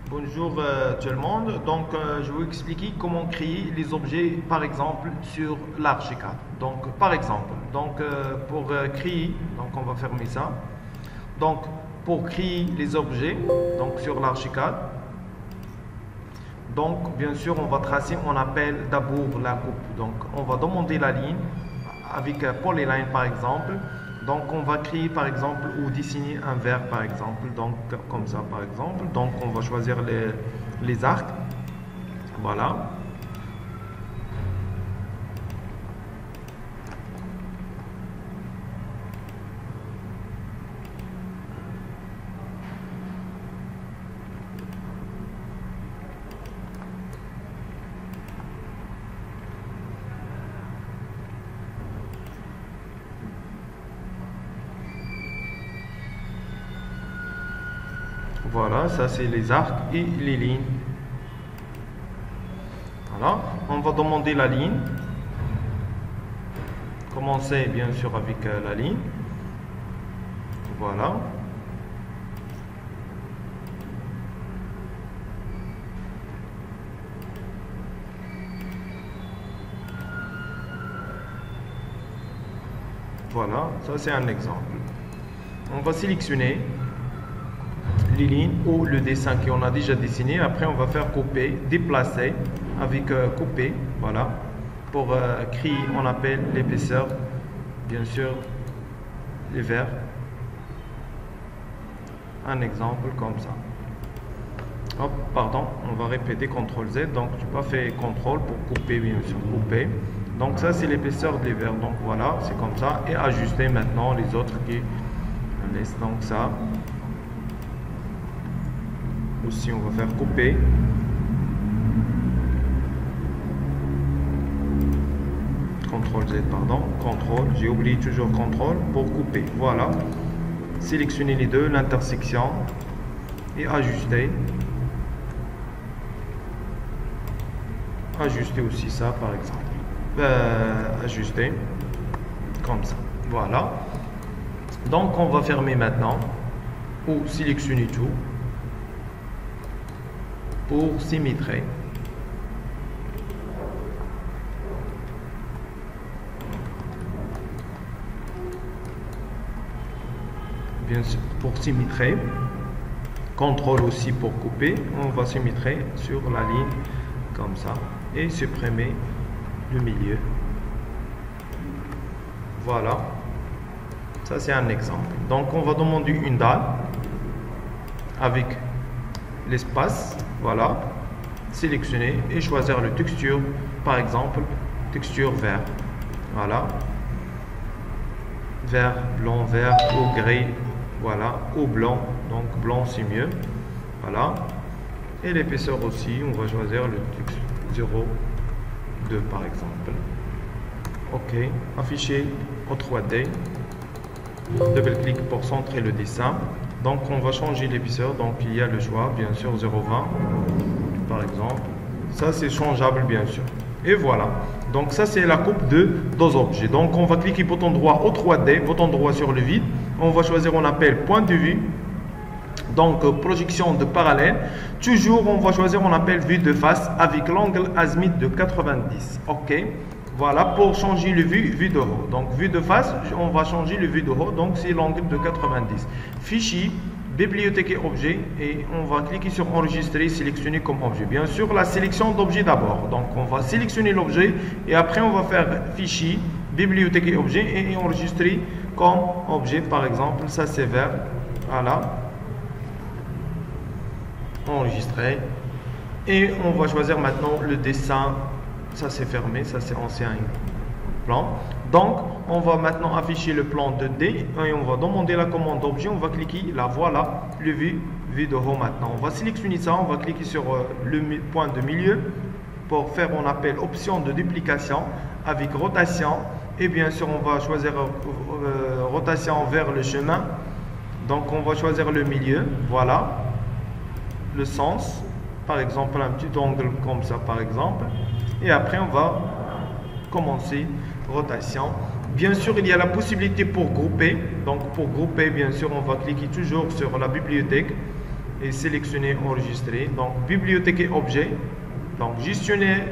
Bonjour tout le monde. Je vais vous expliquer comment créer les objets, par exemple, sur l'Archicad. Pour créer, on va fermer ça. Donc, pour créer les objets, sur l'Archicad, bien sûr, on va tracer, on appelle d'abord la coupe. Donc, on va demander la ligne avec Polyline, par exemple. Donc, on va créer, par exemple, ou dessiner un verre, par exemple. Donc, comme ça, par exemple. Donc, on va choisir les arcs. Voilà. Voilà, ça c'est les arcs et les lignes. Voilà, on va demander la ligne. Commencer bien sûr avec la ligne. Voilà. Voilà, ça c'est un exemple. On va sélectionner les lignes ou le dessin qu'on a déjà dessiné. Après, on va faire couper, déplacer avec couper. Voilà. Pour créer, on appelle l'épaisseur, bien sûr, les verres. Un exemple comme ça. Hop, pardon, on va répéter CTRL Z. Donc, je n'ai pas fait CTRL pour couper, bien sûr, couper. Donc, ça, c'est l'épaisseur des verres. Donc, voilà, c'est comme ça. Et ajuster maintenant les autres qui laissent donc ça. Aussi, on va faire couper. CTRL Z, pardon. CTRL, j'ai oublié toujours CTRL pour couper. Voilà. Sélectionner les deux, l'intersection et ajuster. Ajuster aussi ça, par exemple. Ajuster comme ça. Voilà. Donc, on va fermer maintenant ou sélectionner tout pour symétrer. Bien sûr, pour symétrer. CTRL aussi pour couper. On va symétrer sur la ligne comme ça et supprimer le milieu. Voilà. Ça, c'est un exemple. Donc, on va demander une dalle avec l'espace. Voilà. Sélectionner et choisir le texture. Par exemple, texture vert. Voilà. Vert, blanc, vert ou gris. Voilà. Ou blanc. Donc, blanc, c'est mieux. Voilà. Et l'épaisseur aussi, on va choisir le 0,2 par exemple. OK. Afficher au 3D. Double-clic pour centrer le dessin. Donc, on va changer l'épaisseur. Donc, il y a le choix, bien sûr, 0,20 par exemple. Ça, c'est changeable, bien sûr. Et voilà. Donc, ça, c'est la coupe de deux objets. Donc, on va cliquer bouton droit au 3D, bouton droit sur le vide. On va choisir, on appelle point de vue. Donc, projection de parallèle. Toujours, on va choisir, on appelle vue de face avec l'angle azimut de 90. OK. Voilà, pour changer le vue de haut. Donc, vue de face, on va changer le vue de haut. Donc, c'est l'angle de 90. Fichier, bibliothèque et objet. Et on va cliquer sur enregistrer, sélectionner comme objet. Bien sûr, la sélection d'objet d'abord. Donc, on va sélectionner l'objet. Et après, on va faire fichier, bibliothèque et objet. Et enregistrer comme objet. Par exemple, ça c'est vert. Voilà. Enregistrer. Et on va choisir maintenant le dessin. Ça c'est fermé, ça c'est ancien plan. Donc, on va maintenant afficher le plan 2D et on va demander la commande objet. On va cliquer là, voilà, le vue de haut maintenant. On va sélectionner ça, on va cliquer sur le point de milieu pour faire, on appelle option de duplication avec rotation. Et bien sûr, on va choisir rotation vers le chemin. Donc, on va choisir le milieu, voilà, le sens, par exemple, un petit angle comme ça, par exemple. Et après, on va commencer rotation. Bien sûr, il y a la possibilité pour grouper. Donc, pour grouper, bien sûr, on va cliquer toujours sur la bibliothèque. et sélectionner enregistrer. Donc bibliothèque et objet. Donc gestionner,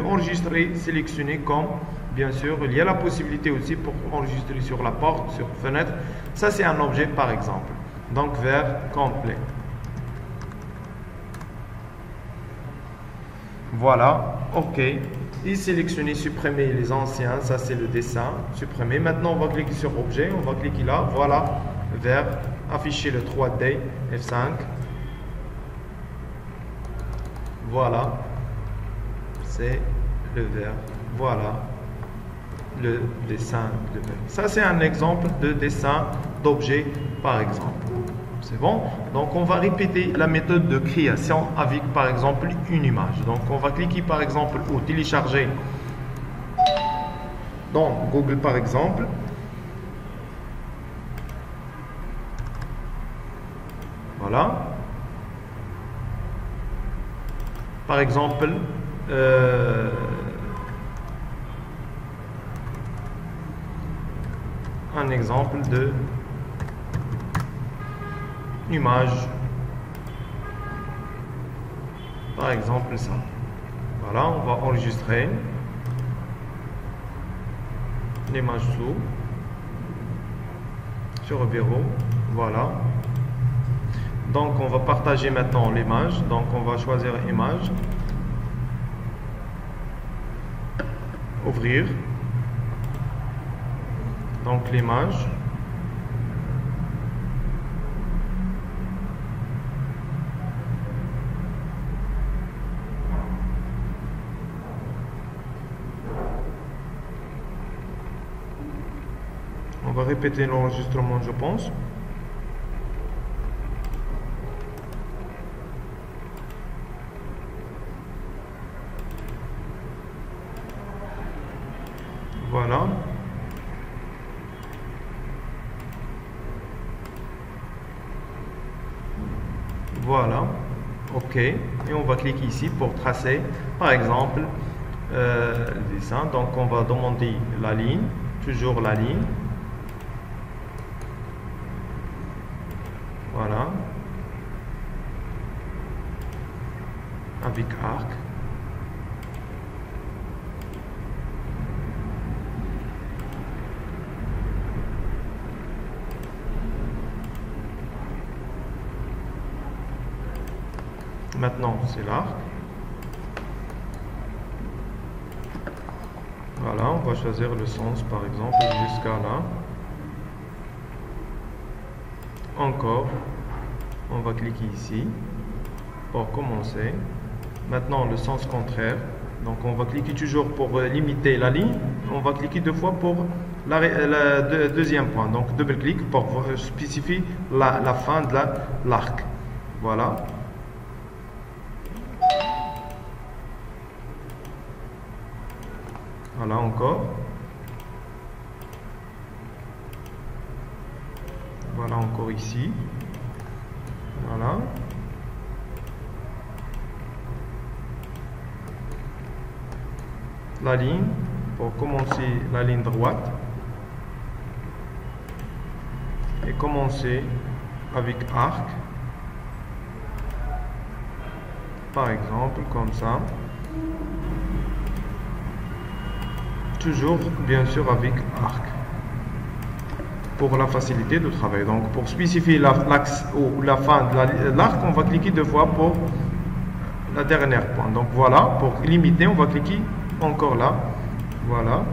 enregistrer, sélectionner comme, bien sûr, il y a la possibilité aussi pour enregistrer sur la porte, sur fenêtre. Ça c'est un objet par exemple. Donc vert complet. Voilà, ok. Et sélectionner, supprimer les anciens, ça c'est le dessin, supprimer. Maintenant on va cliquer sur objet, on va cliquer là, voilà, vert, afficher le 3D, F5. Voilà, c'est le vert, voilà le dessin de vert. Ça c'est un exemple de dessin d'objet par exemple. C'est bon? Donc on va répéter la méthode de création avec par exemple une image. Donc on va cliquer par exemple ou télécharger dans Google par exemple. Voilà. Par exemple, un exemple de image, par exemple ça. Voilà, on va enregistrer l'image sur le bureau. Voilà. Donc on va partager maintenant l'image. Donc on va choisir image, ouvrir. Donc l'image. On va répéter l'enregistrement, je pense. Voilà. Voilà. OK. Et on va cliquer ici pour tracer, par exemple, le dessin. Donc, on va demander la ligne, toujours la ligne. Voilà. Avec arc. Maintenant, c'est l'arc. Voilà, on va choisir le sens, par exemple, jusqu'à là. Encore, on va cliquer ici pour commencer. Maintenant, le sens contraire. Donc, on va cliquer toujours pour limiter la ligne. On va cliquer deux fois pour le deuxième point. Donc, double-clic pour spécifier la fin de l'arc. Voilà. Voilà encore. Voilà encore ici. Voilà. La ligne, pour commencer la ligne droite. Et commencer avec arc. Par exemple, comme ça. Toujours, bien sûr, avec arc. Pour la facilité de travail. Donc, pour spécifier l'axe ou la fin de l'arc, on va cliquer deux fois pour la dernière point. Donc, voilà. Pour limiter, on va cliquer encore là. Voilà.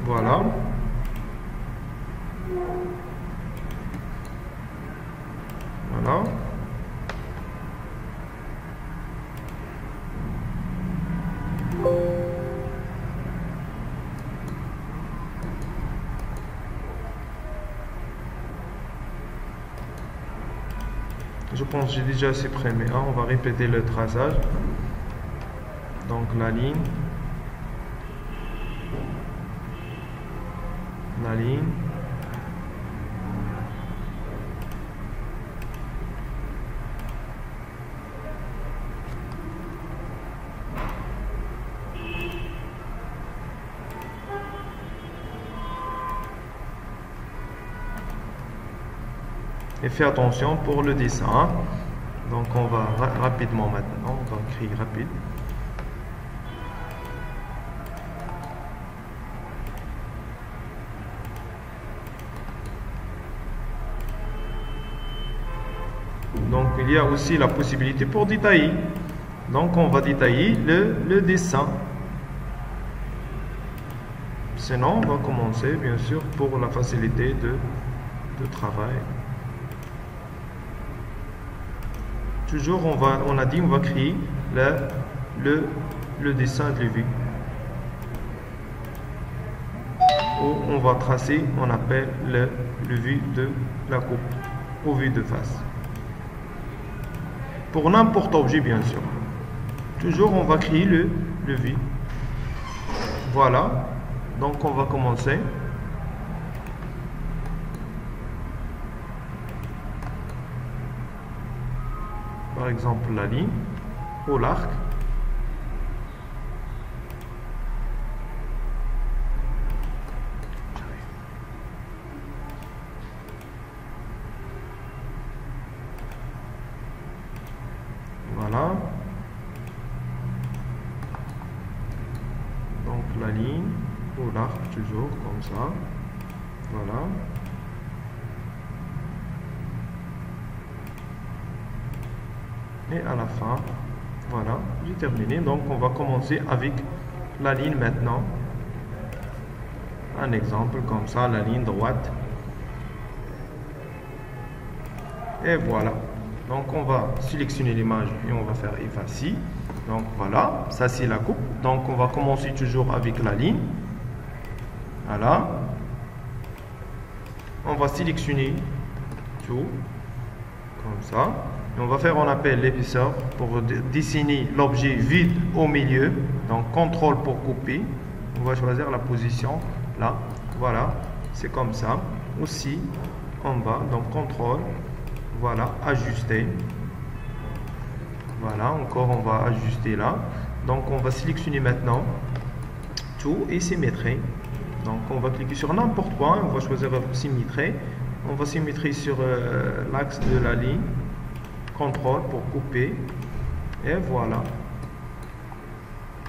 Voilà. Voilà. Je pense que j'ai déjà supprimé un. On va répéter le traçage. Donc la ligne. La ligne. Et fais attention pour le dessin. Donc on va rapidement maintenant, on va écrire rapide. Donc il y a aussi la possibilité pour détailler. Donc on va détailler le dessin. Sinon on va commencer bien sûr pour la facilité de travail. Toujours on a dit on va créer le dessin de vue. Où on va tracer, on appelle le vue de la coupe ou vue de face. Pour n'importe objet bien sûr. Toujours on va créer le vue. Voilà. Donc on va commencer. Par exemple la ligne ou l'arc. Voilà. Donc la ligne ou l'arc toujours comme ça. Voilà. Et à la fin, voilà, j'ai terminé. Donc on va commencer avec la ligne maintenant. Un exemple comme ça, la ligne droite. Et voilà. Donc on va sélectionner l'image et on va faire effacer. Donc voilà, ça c'est la coupe. Donc on va commencer toujours avec la ligne. Voilà. On va sélectionner tout comme ça. Et on va faire, on appelle l'épaisseur pour dessiner l'objet vide au milieu. Donc contrôle pour couper. On va choisir la position là. Voilà, c'est comme ça. Aussi en bas, donc contrôle. Voilà, ajuster. Voilà, encore on va ajuster là. Donc on va sélectionner maintenant tout et symétrie. Donc on va cliquer sur n'importe quoi, on va choisir symétrie. On va symétrie sur l'axe de la ligne. Contrôle pour couper. Et voilà.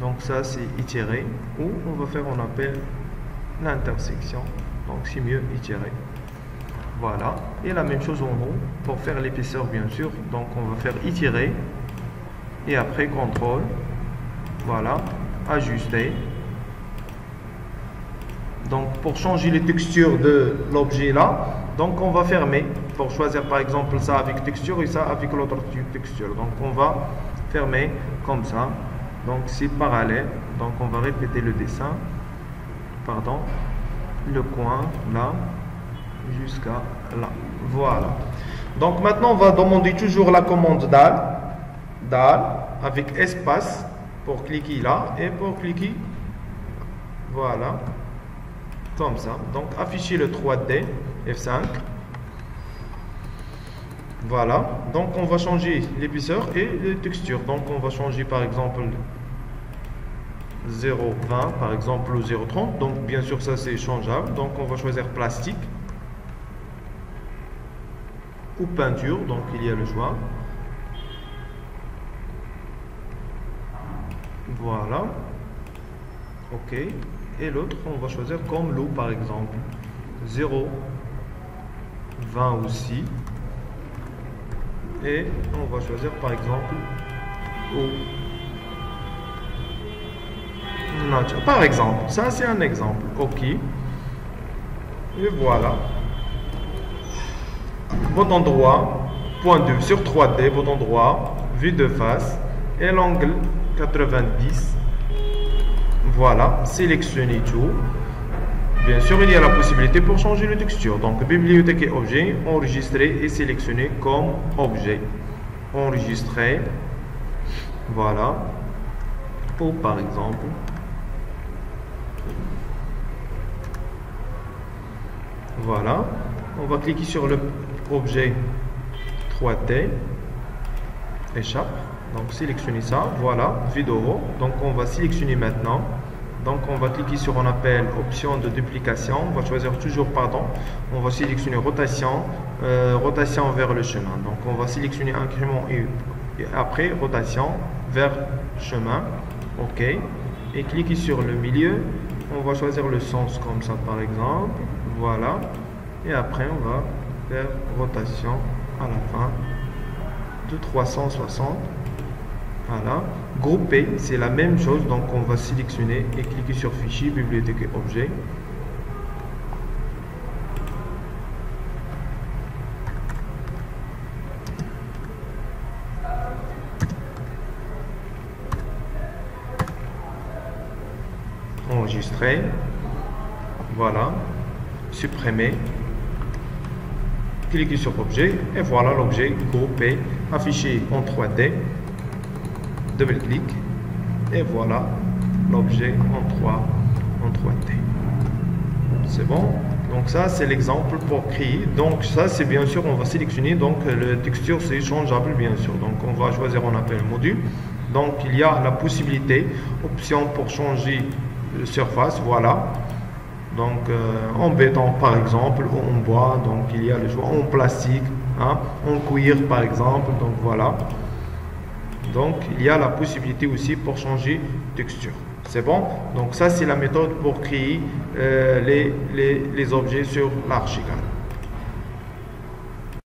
Donc ça c'est étirer. Ou on va faire, on appelle l'intersection. Donc c'est mieux étirer. Voilà. Et la même chose en haut. Pour faire l'épaisseur bien sûr. Donc on va faire étirer. Et après contrôle. Voilà. Ajuster. Donc pour changer les textures de l'objet là, donc on va fermer pour choisir par exemple ça avec texture et ça avec l'autre texture. Donc on va fermer comme ça. Donc c'est parallèle. Donc on va répéter le dessin. Pardon. Le coin là jusqu'à là. Voilà. Donc maintenant on va demander toujours la commande DAL avec espace pour cliquer là et pour cliquer voilà. Comme ça. Donc afficher le 3D F5. Voilà. Donc on va changer l'épaisseur et les textures. Donc on va changer par exemple 0,20 par exemple ou 0,30. Donc bien sûr ça c'est changeable. Donc on va choisir plastique ou peinture. Donc il y a le choix. Voilà. Ok. Et l'autre, on va choisir comme l'eau par exemple. 0, 20 aussi. Et on va choisir par exemple eau. Nature. Par exemple, ça c'est un exemple. Ok. Et voilà. Bouton droit, point 2 sur 3D, bouton droit, vue de face et l'angle 90. Voilà, sélectionnez tout. Bien sûr, il y a la possibilité pour changer de texture. Donc, bibliothèque et objet, enregistrer et sélectionner comme objet. Enregistrer. Voilà. Ou par exemple. Voilà. On va cliquer sur le objet 3D. Échappe. Donc, sélectionnez ça. Voilà. Vidéo. Donc, on va sélectionner maintenant. Donc, on va cliquer sur, on appelle option de duplication. On va choisir toujours, pardon. On va sélectionner rotation, rotation vers le chemin. Donc on va sélectionner incrément et après rotation vers chemin. OK. Et cliquez sur le milieu. On va choisir le sens comme ça par exemple. Voilà. Et après on va faire rotation à la fin de 360. Voilà. Grouper, c'est la même chose. Donc on va sélectionner et cliquer sur fichier, bibliothèque et objet. Enregistrer, voilà, supprimer, cliquez sur objet et voilà l'objet groupé, affiché en 3D, double-clic et voilà l'objet en 3D. C'est bon? Donc ça c'est l'exemple pour créer. Donc ça c'est bien sûr, on va sélectionner, donc le texture c'est changeable bien sûr. Donc on va choisir, on appelle module. Donc il y a la possibilité, option pour changer surface, voilà. Donc en béton par exemple, ou en bois, donc il y a le choix en plastique, hein, en cuir par exemple, donc voilà. Donc il y a la possibilité aussi pour changer texture. C'est bon? Donc ça c'est la méthode pour créer les objets sur l'Archicad.